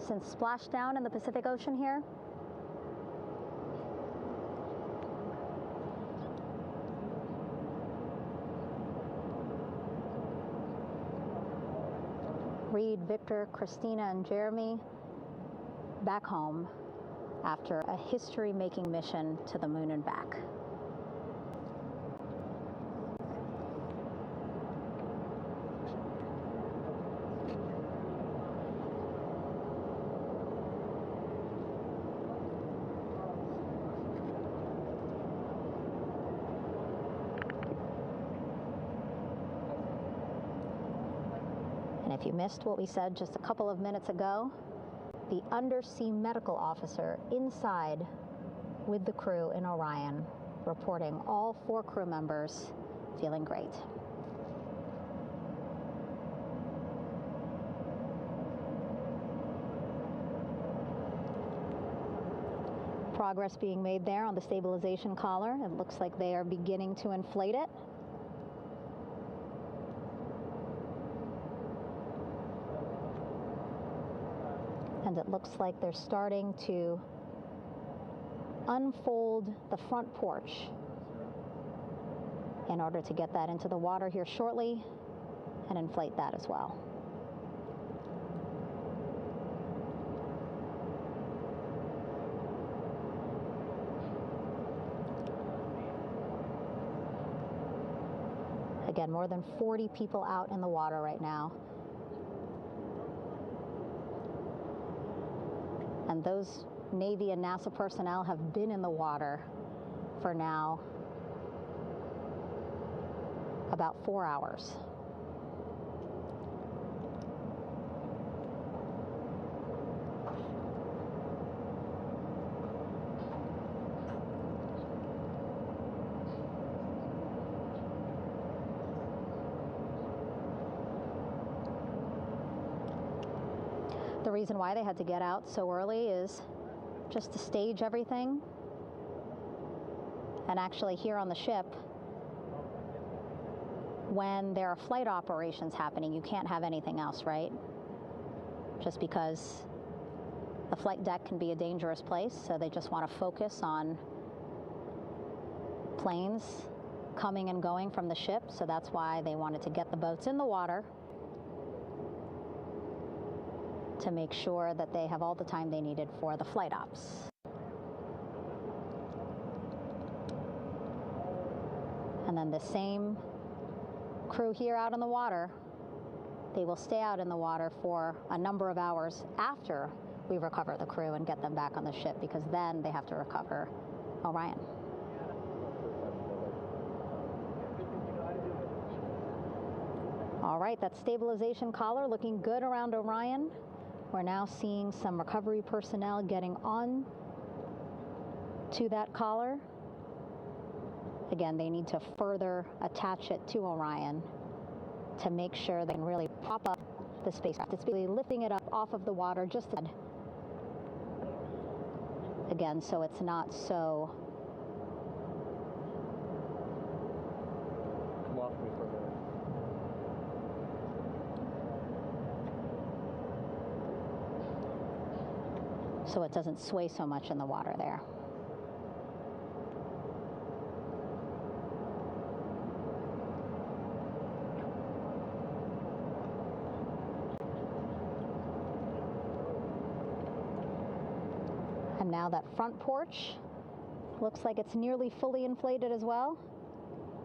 since splashdown in the Pacific Ocean here. Reed, Victor, Christina, and Jeremy back home after a history-making mission to the moon and back. And if you missed what we said just a couple of minutes ago, the undersea medical officer inside with the crew in Orion, reporting all 4 crew members feeling great. Progress being made there on the stabilization collar. It looks like they are beginning to inflate it. And it looks like they're starting to unfold the front porch in order to get that into the water here shortly and inflate that as well. Again, more than 40 people out in the water right now. And those Navy and NASA personnel have been in the water for now about 4 hours. The reason why they had to get out so early is just to stage everything. And actually here on the ship, when there are flight operations happening, you can't have anything else, right? Just because the flight deck can be a dangerous place, so they just want to focus on planes coming and going from the ship, so that's why they wanted to get the boats in the water to make sure that they have all the time they needed for the flight ops. And then the same crew here out in the water, they will stay out in the water for a number of hours after we recover the crew and get them back on the ship, because then they have to recover Orion. All right, that stabilization collar looking good around Orion. We're now seeing some recovery personnel getting on to that collar. Again, they need to further attach it to Orion to make sure they can really prop up the spacecraft. It's really lifting it up off of the water just again, so it's not so come off me for a minute. so it doesn't sway so much in the water there. And now that front porch looks like it's nearly fully inflated as well.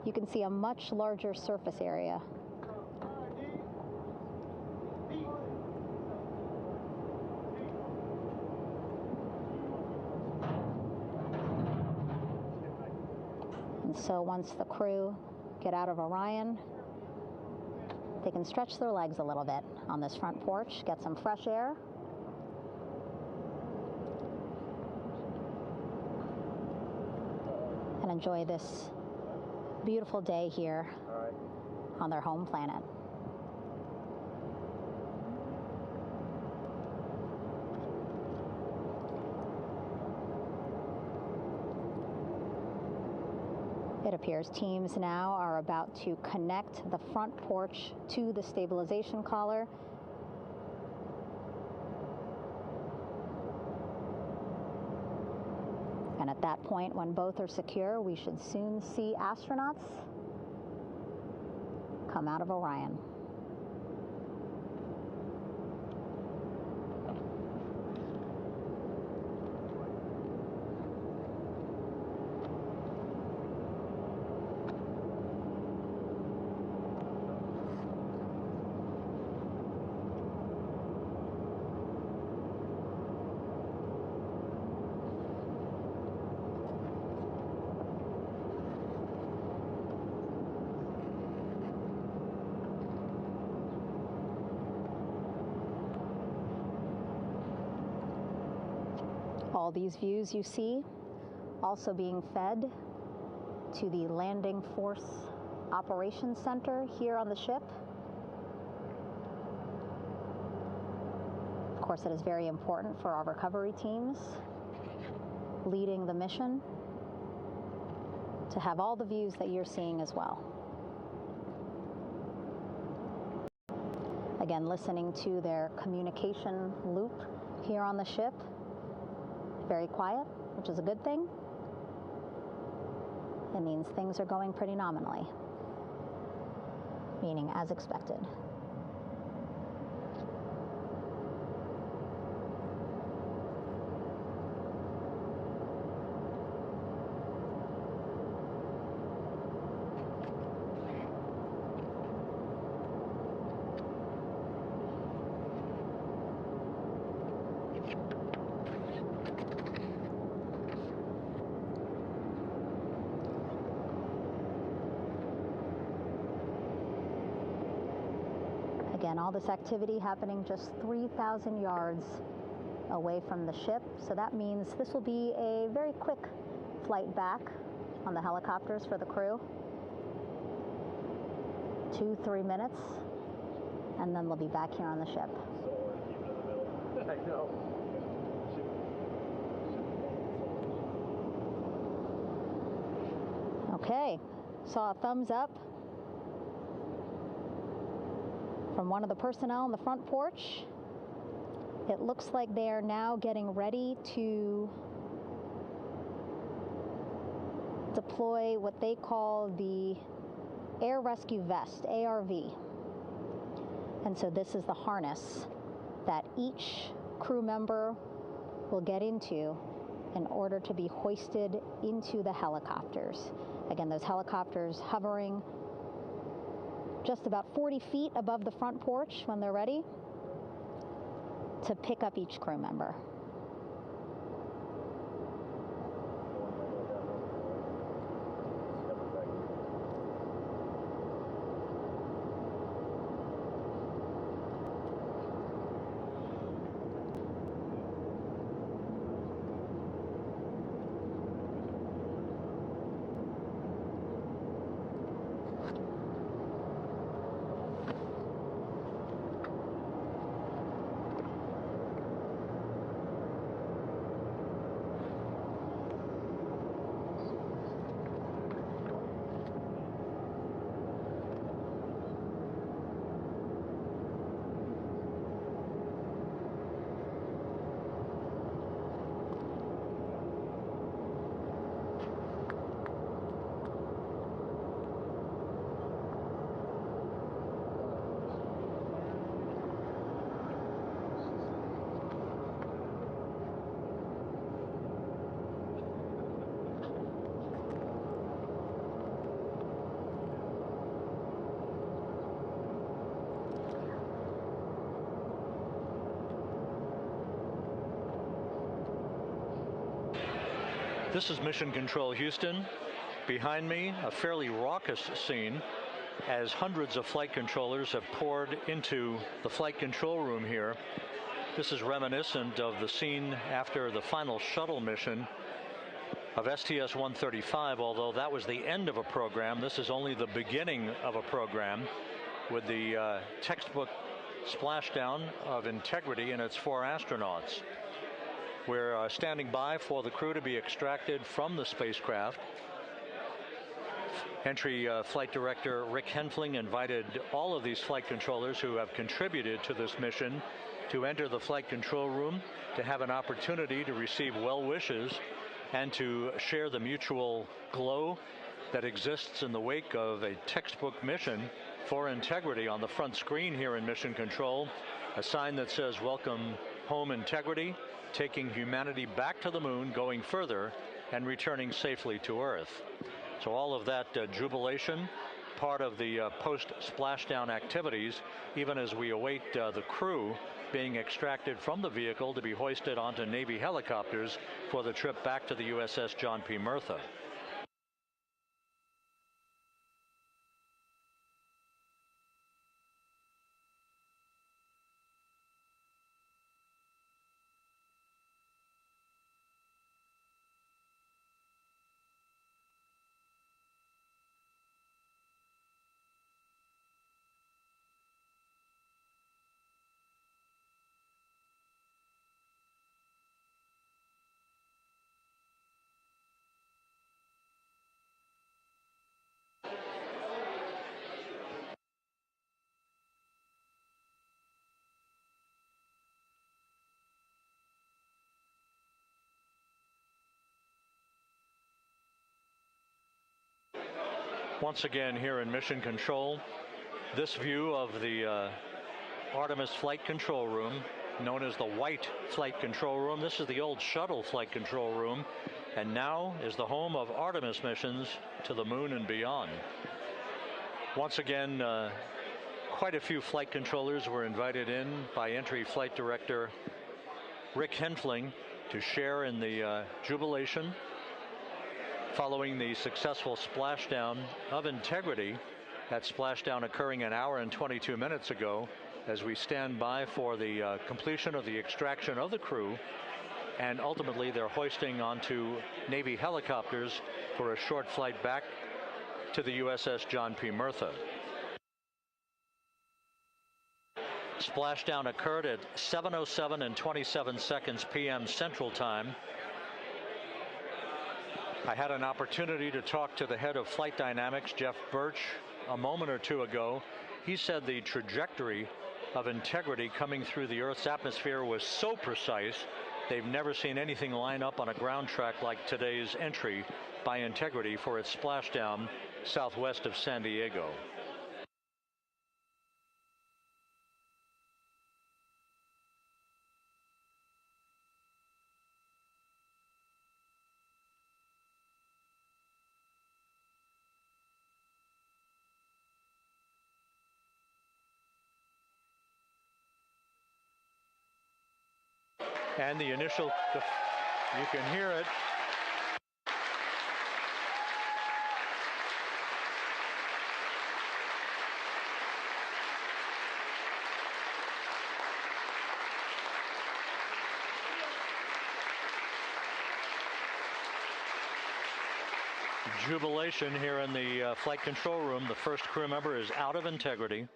You can see a much larger surface area. And so once the crew get out of Orion, they can stretch their legs a little bit on this front porch, get some fresh air. And enjoy this beautiful day here on their home planet. It appears teams now are about to connect the front porch to the stabilization collar. And at that point, when both are secure, we should soon see astronauts come out of Orion. All these views you see also being fed to the Landing Force Operations Center here on the ship. Of course, it is very important for our recovery teams leading the mission to have all the views that you're seeing as well. Again, listening to their communication loop here on the ship. Very quiet, which is a good thing. It means things are going pretty nominally, meaning as expected. Again, all this activity happening just 3,000 yards away from the ship. So that means this will be a very quick flight back on the helicopters for the crew. 2-3 minutes, and then they'll be back here on the ship. I know. Okay, saw a thumbs up from one of the personnel on the front porch. It looks like they are now getting ready to deploy what they call the Air Rescue Vest, ARV. And so this is the harness that each crew member will get into in order to be hoisted into the helicopters. Again, those helicopters hovering just about 40 feet above the front porch when they're ready to pick up each crew member. This is Mission Control Houston. Behind me, a fairly raucous scene as hundreds of flight controllers have poured into the flight control room here. This is reminiscent of the scene after the final shuttle mission of STS-135, although that was the end of a program. This is only the beginning of a program with the textbook splashdown of integrity and its 4 astronauts. We're standing by for the crew to be extracted from the spacecraft. Entry Flight Director Rick Henfling invited all of these flight controllers who have contributed to this mission to enter the flight control room to have an opportunity to receive well wishes and to share the mutual glow that exists in the wake of a textbook mission for integrity. On the front screen here in Mission Control, a sign that says, "Welcome home, Integrity, taking humanity back to the moon, going further, and returning safely to Earth." So all of that jubilation, part of the post-splashdown activities, even as we await the crew being extracted from the vehicle to be hoisted onto Navy helicopters for the trip back to the USS John P. Murtha. Once again here in Mission Control, this view of the Artemis Flight Control Room, known as the White Flight Control Room. This is the old shuttle flight control room, and now is the home of Artemis missions to the moon and beyond. Once again, quite a few flight controllers were invited in by Entry Flight Director Rick Henfling to share in the jubilation following the successful splashdown of Integrity. That splashdown occurring an hour and 22 minutes ago, as we stand by for the completion of the extraction of the crew, and ultimately they're hoisting onto Navy helicopters for a short flight back to the USS John P. Murtha. Splashdown occurred at 7:07 and 27 seconds p.m. Central Time. I had an opportunity to talk to the head of Flight Dynamics, Jeff Birch, a moment or two ago. He said the trajectory of Integrity coming through the Earth's atmosphere was so precise, they've never seen anything line up on a ground track like today's entry by Integrity for its splashdown southwest of San Diego. And the initial, you can hear it. Jubilation here in the flight control room. The first crew member is out of Integrity.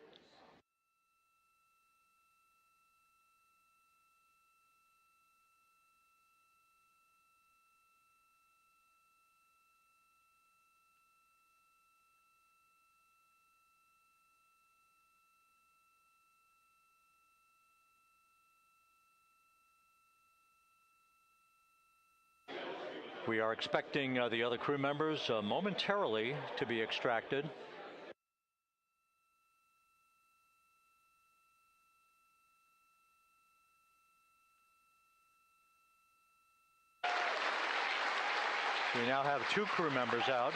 We are expecting the other crew members momentarily to be extracted. We now have 2 crew members out.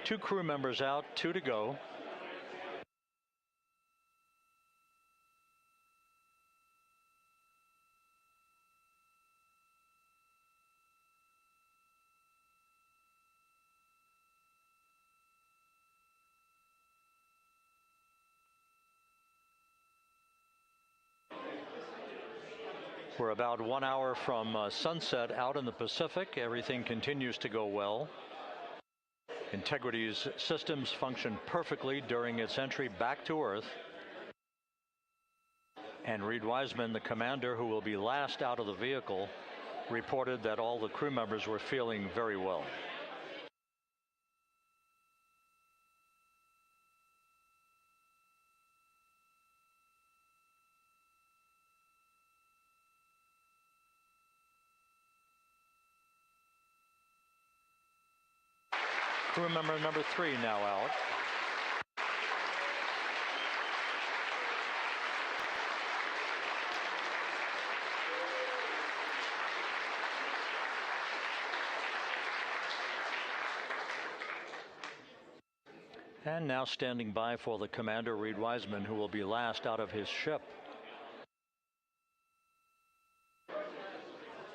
Two crew members out, 2 to go. We're about 1 hour from sunset out in the Pacific. Everything continues to go well. Integrity's systems function perfectly during its entry back to Earth. And Reed Wiseman, the commander, who will be last out of the vehicle, reported that all the crew members were feeling very well. Crew member number 3 now out. And now standing by for the commander, Reed Wiseman, who will be last out of his ship.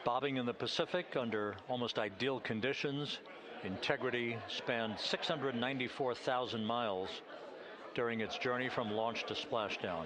Bobbing in the Pacific under almost ideal conditions, Integrity spanned 694,000 miles during its journey from launch to splashdown.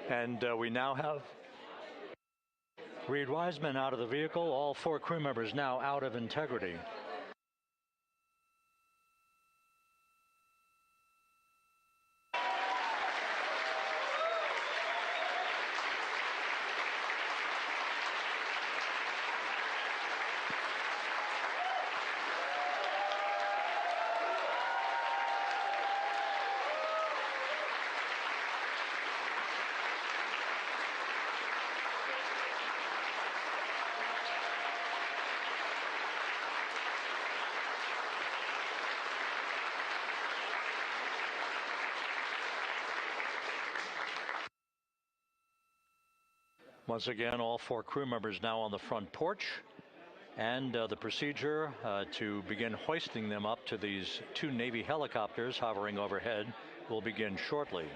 And we now have Reed Wiseman out of the vehicle, all 4 crew members now out of Integrity. Once again, all 4 crew members now on the front porch, and the procedure to begin hoisting them up to these 2 Navy helicopters hovering overhead will begin shortly.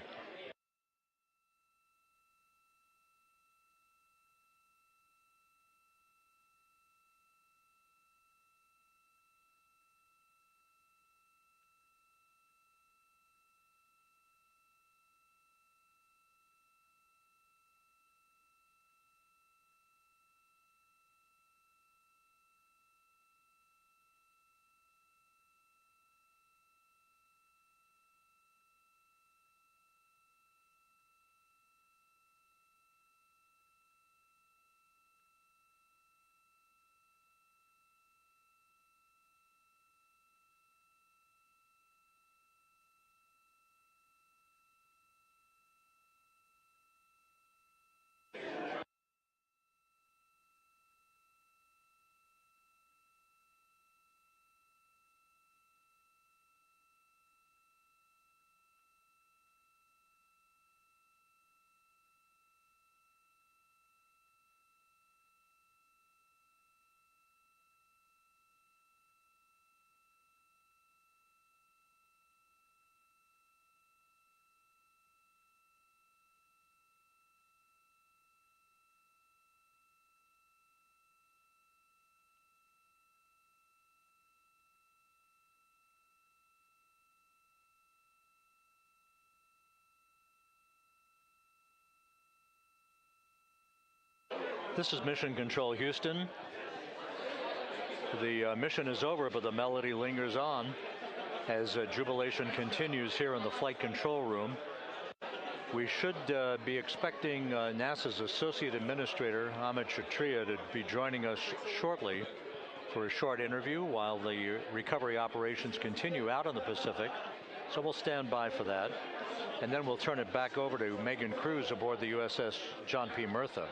This is Mission Control Houston. The mission is over, but the melody lingers on as jubilation continues here in the flight control room. We should be expecting NASA's Associate Administrator, Amit Kshatriya, to be joining us shortly for a short interview while the recovery operations continue out in the Pacific. So we'll stand by for that. And then we'll turn it back over to Megan Cruz aboard the USS John P. Murtha.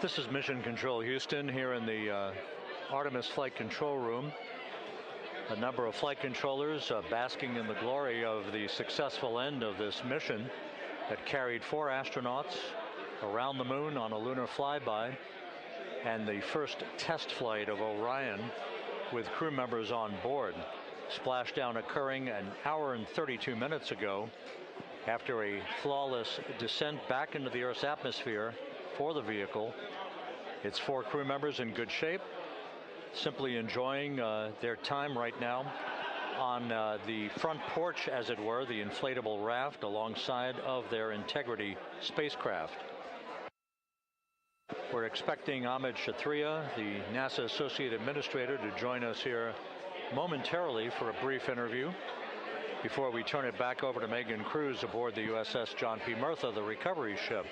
This is Mission Control Houston here in the Artemis Flight Control Room. A number of flight controllers basking in the glory of the successful end of this mission that carried 4 astronauts around the moon on a lunar flyby, and the first test flight of Orion with crew members on board. Splashdown occurring an hour and 32 minutes ago after a flawless descent back into the Earth's atmosphere for the vehicle. Its 4 crew members in good shape, simply enjoying their time right now on the front porch, as it were, the inflatable raft alongside of their Integrity spacecraft. We're expecting Amit Kshatriya, the NASA Associate Administrator, to join us here momentarily for a brief interview before we turn it back over to Megan Cruz aboard the USS John P. Murtha, the recovery ship.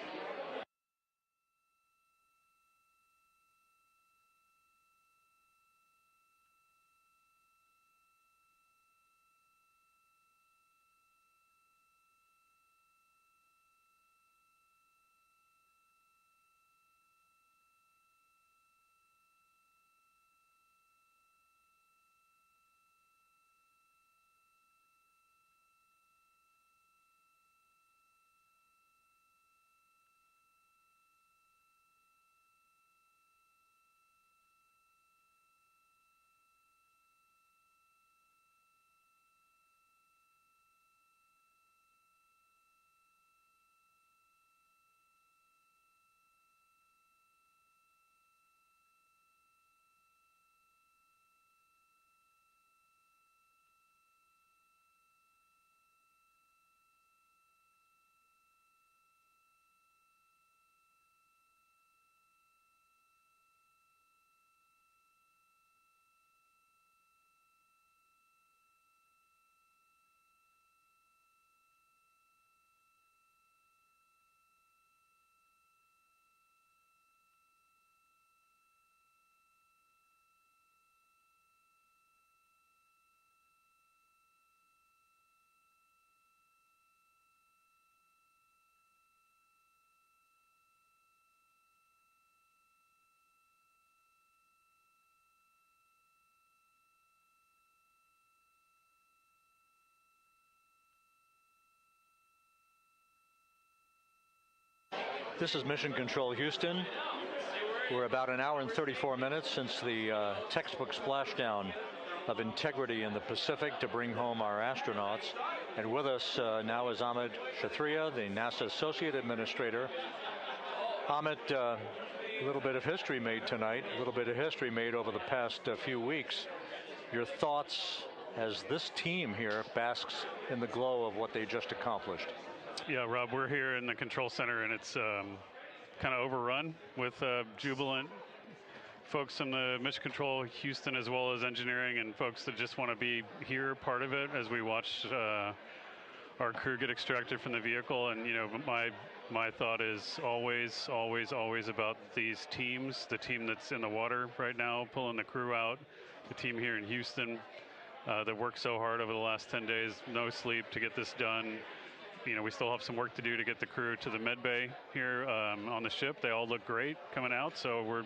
This is Mission Control Houston. We're about an hour and 34 minutes since the textbook splashdown of Integrity in the Pacific to bring home our astronauts. And with us now is Amit Kshatriya, the NASA Associate Administrator. Amit, a little bit of history made tonight, a little bit of history made over the past few weeks. Your thoughts as this team here basks in the glow of what they just accomplished? Yeah, Rob, we're here in the control center, and it's kind of overrun with jubilant folks in the Mission Control Houston, as well as engineering, and folks that just want to be here, part of it, as we watch our crew get extracted from the vehicle. And, you know, my thought is always about these teams, the team that's in the water right now, pulling the crew out, the team here in Houston that worked so hard over the last 10 days, no sleep to get this done. You know, we still have some work to do to get the crew to the med bay here on the ship. They all look great coming out, so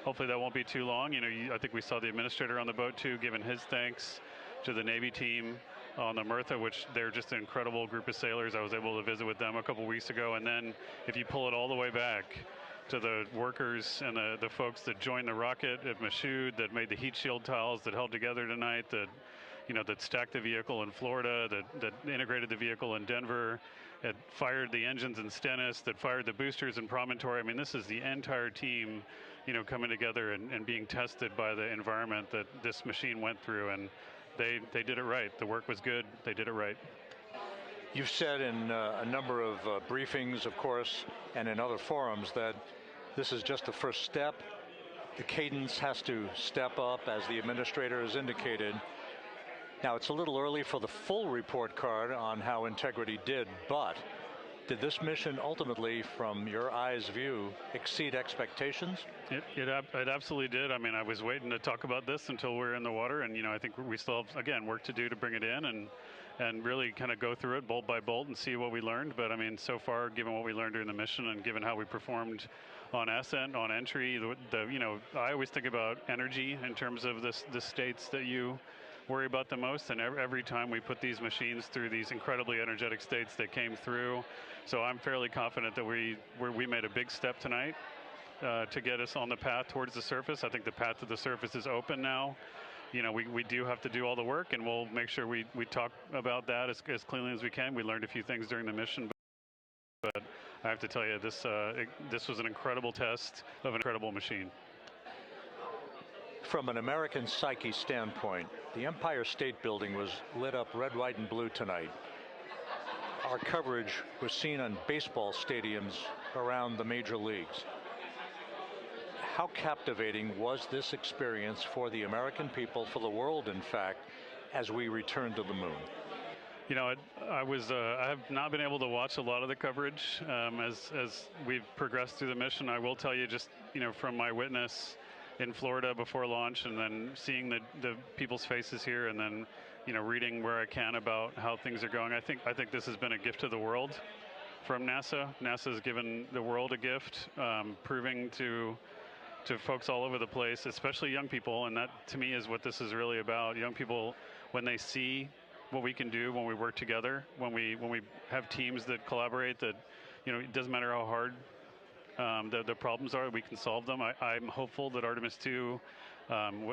hopefully that won't be too long. You know, I think we saw the administrator on the boat too, giving his thanks to the Navy team on the Murtha, which they're just an incredible group of sailors. I was able to visit with them a couple weeks ago. And then if you pull it all the way back to the workers and the folks that joined the rocket at Michoud, that made the heat shield tiles that held together tonight, that stacked the vehicle in Florida, that integrated the vehicle in Denver, that fired the engines in Stennis, that fired the boosters in Promontory. I mean, this is the entire team, coming together and being tested by the environment that this machine went through, and they did it right. The work was good. They did it right. You've said in a number of briefings, of course, and in other forums that this is just the first step. The cadence has to step up, as the administrator has indicated. Now, it's a little early for the full report card on how Integrity did, but did this mission ultimately, from your eyes view, exceed expectations? It absolutely did. I mean, I was waiting to talk about this until we're in the water, and I think we still have, again, work to do to bring it in, and and really kind of go through it bolt by bolt and see what we learned. But I mean, so far, given what we learned during the mission and given how we performed on ascent, on entry, I always think about energy in terms of the states that you worry about the most, and every time we put these machines through these incredibly energetic states that came through. So I'm fairly confident that we made a big step tonight to get us on the path towards the surface. I think the path to the surface is open now. We do have to do all the work, and we'll make sure we talk about that as cleanly as we can. We learned a few things during the mission, but I have to tell you, this was an incredible test of an incredible machine. From an American psyche standpoint, the Empire State Building was lit up red, white, and blue tonight. Our coverage was seen on baseball stadiums around the major leagues. How captivating was this experience for the American people, for the world, in fact, as we returned to the moon? I have not been able to watch a lot of the coverage as we've progressed through the mission. I will tell you, just from my witness in Florida before launch, and then seeing the people's faces here, and then reading where I can about how things are going. I think this has been a gift to the world from NASA. NASA has given the world a gift, proving to folks all over the place, especially young people, and that to me is what this is really about. Young people, when they see what we can do when we work together, when we have teams that collaborate, that it doesn't matter how hard the problems are, we can solve them. I'm hopeful that Artemis II,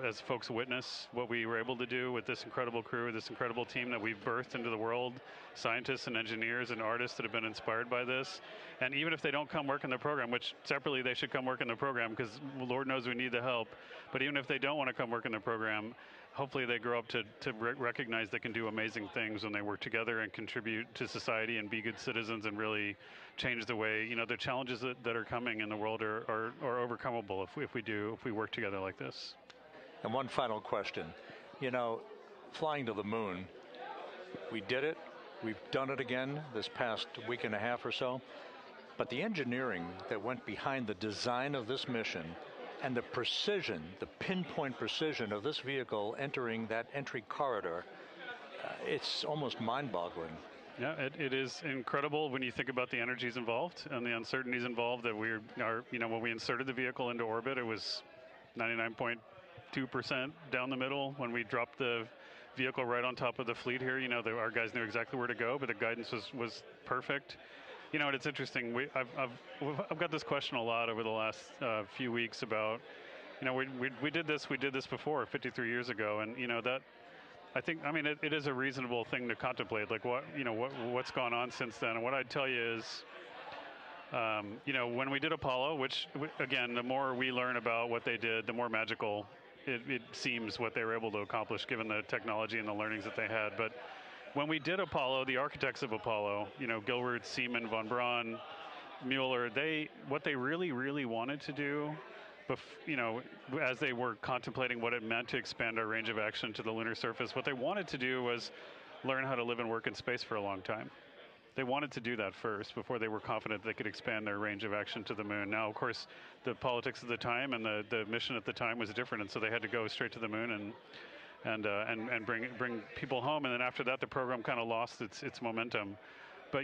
as folks witness what we were able to do with this incredible crew, this incredible team that we've birthed into the world, scientists and engineers and artists that have been inspired by this. And even if they don't come work in the program, which separately they should come work in the program because Lord knows we need the help, but even if they don't want to come work in the program, hopefully they grow up to recognize they can do amazing things when they work together and contribute to society and be good citizens and really change the way, the challenges that are coming in the world are overcomable if we work together like this. And one final question. Flying to the moon, we did it. We've done it again this past week and a half or so. But the engineering that went behind the design of this mission and the precision, the pinpoint precision of this vehicle entering that entry corridor, it's almost mind-boggling. Yeah, it is incredible when you think about the energies involved and the uncertainties involved. That when we inserted the vehicle into orbit, it was 99.2% down the middle. When we dropped the vehicle right on top of the fleet here, our guys knew exactly where to go, but the guidance was perfect. And it's interesting. I've got this question a lot over the last few weeks about, we did this before 53 years ago, and that I think it is a reasonable thing to contemplate, like what's gone on since then. And what I'd tell you is, when we did Apollo, which again, the more we learn about what they did, the more magical it seems what they were able to accomplish given the technology and the learnings that they had. But when we did Apollo, the architects of Apollo, Gilbert, Seaman, von Braun, Mueller, what they really, really wanted to do, as they were contemplating what it meant to expand our range of action to the lunar surface, what they wanted to do was learn how to live and work in space for a long time. They wanted to do that first before they were confident they could expand their range of action to the moon. Now, of course, the politics of the time and the mission at the time was different, and so they had to go straight to the moon and bring people home. And then after that, the program kind of lost its momentum. But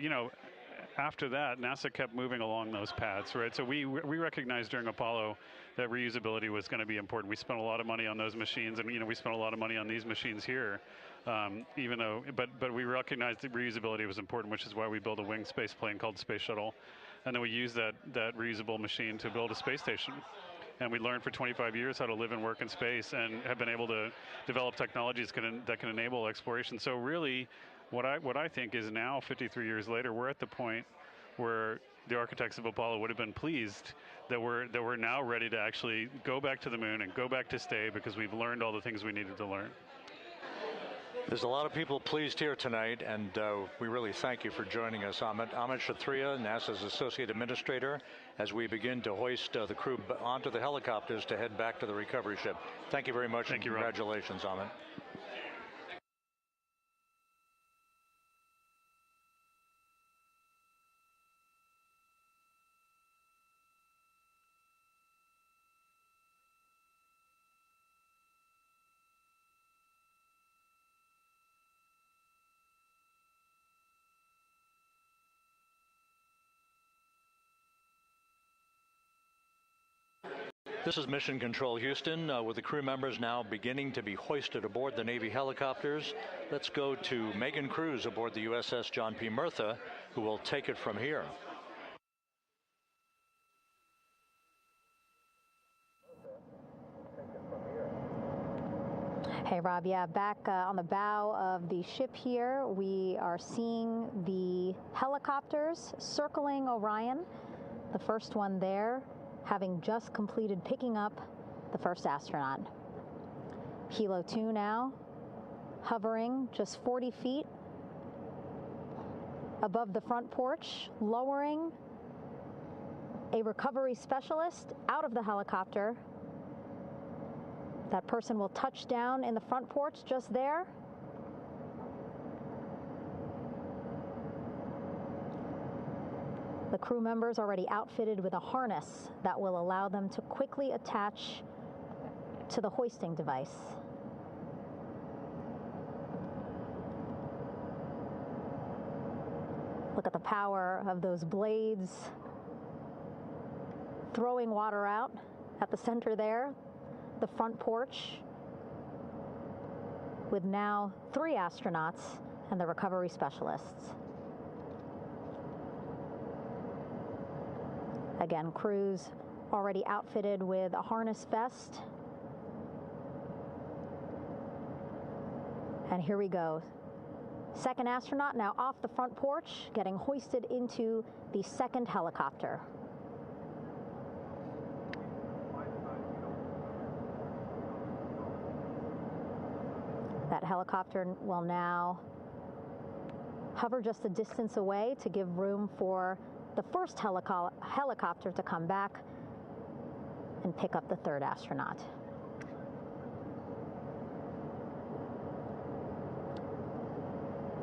after that, NASA kept moving along those paths, right? So we recognized during Apollo that reusability was going to be important. We spent a lot of money on those machines, and we spent a lot of money on these machines here. But we recognized that reusability was important, which is why we built a winged space plane called Space Shuttle, and then we used that reusable machine to build a space station. And we learned for 25 years how to live and work in space, and have been able to develop technologies that can enable exploration. So really, what I think is now, 53 years later, we're at the point where the architects of Apollo would have been pleased that we're now ready to actually go back to the moon and go back to stay, because we've learned all the things we needed to learn. There's a lot of people pleased here tonight, and we really thank you for joining us. Amit Kshatriya, NASA's Associate Administrator, as we begin to hoist the crew onto the helicopters to head back to the recovery ship. Thank you very much. Thank you, Rob. Congratulations, Amit. This is Mission Control Houston, with the crew members now beginning to be hoisted aboard the Navy helicopters. Let's go to Megan Cruz aboard the USS John P. Murtha, who will take it from here. Hey, Rob, yeah, back on the bow of the ship here, we are seeing the helicopters circling Orion. The first one there having just completed picking up the first astronaut. Helo 2 now hovering just 40 feet above the front porch, lowering a recovery specialist out of the helicopter. That person will touch down in the front porch just there. The crew members already outfitted with a harness that will allow them to quickly attach to the hoisting device. Look at the power of those blades throwing water out at the center there. The front porch with now 3 astronauts and the recovery specialists. Again, crews already outfitted with a harness vest. And here we go. Second astronaut now off the front porch, getting hoisted into the second helicopter. That helicopter will now hover just a distance away to give room for the first helicopter to come back and pick up the third astronaut.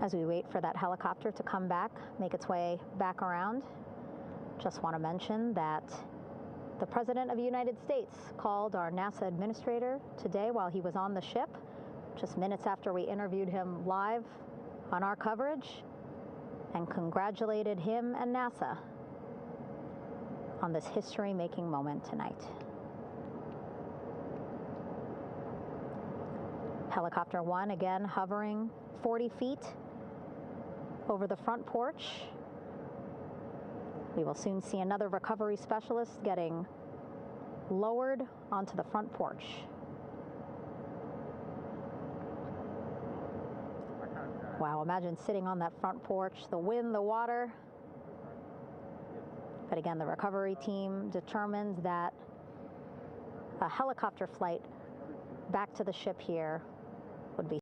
As we wait for that helicopter to come back, make its way back around, just want to mention that the President of the United States called our NASA administrator today while he was on the ship, just minutes after we interviewed him live on our coverage, and congratulated him and NASA on this history-making moment tonight. Helicopter 1 again hovering 40 feet over the front porch. We will soon see another recovery specialist getting lowered onto the front porch. Wow, imagine sitting on that front porch, the wind, the water. But again, the recovery team determined that a helicopter flight back to the ship here would be